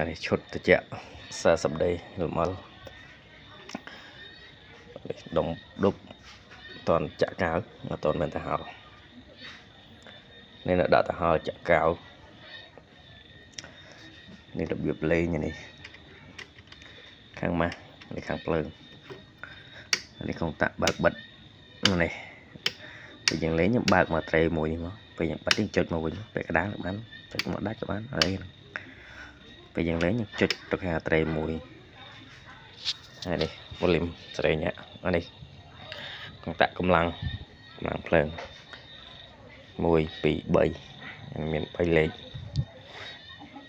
này chốt từ chợ xa sập đây rồi mà đồng đúc toàn chợ cao mà toàn bên ta hào nên là đã ta hào chợ cao nên đặc biệt lên như này khang ma này khang plương này không tạm bạc bật này bây giờ lấy những bạc mà tray mùi mà bây giờ bắt tiếng chốt mà phải cái đá được bán chốt một đá cho bán ở đây bây giờ lấy những chốt được hà tray mùi này đi volume tray nhẹ ở đây còn tạ công lăng plương mùi bị bậy miền bay lên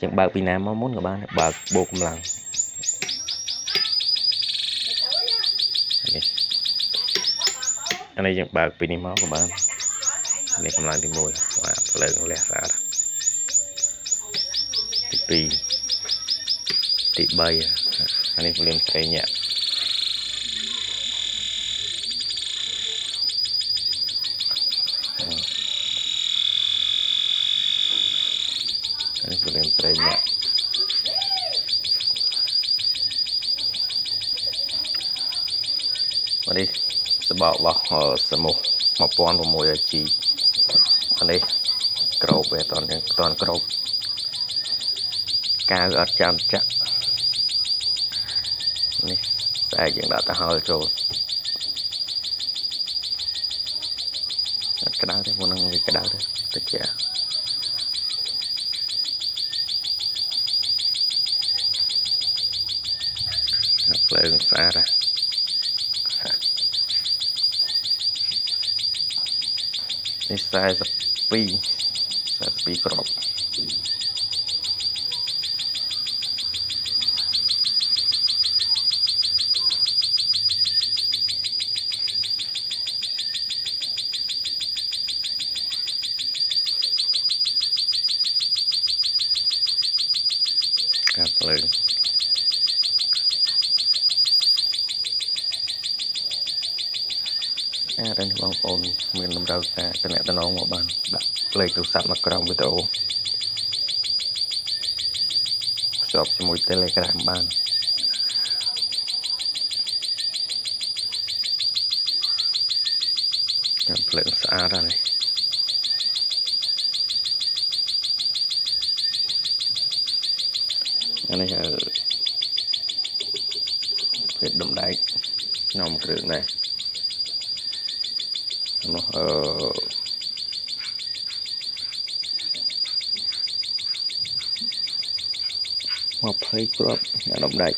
chẳng bạc Việt Nam muốn của bạn bạc bộ công lăng anh đây chẳng bạc Việt Nam của bạn này công lăng thì mùi và plương lẻ ra thì bay anh đây lên tray nhẹ anh lên tray nhẹ và đi sẽ bỏ vào sẽ một pon vào mùi chỉ anh đây cầu về toàn cầu cao ở trăm chắc này sai chuyện đã ta hơi rồi cái đó đấy muốn ăn cái đó đấy tất cả lên xa ra this size of P crop lên đây bóng phone mình làm đâu ta tên này ta nói một bạn đặt lấy tủ sạch mặt trong video shop cho mùi telegram bạn lượng xa ra này anh này là việc đụng đáy nòng trường này nó một hơi crop động đậy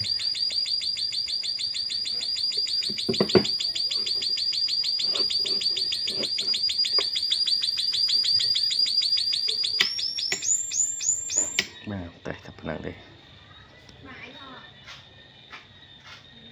nào tại tập năng đây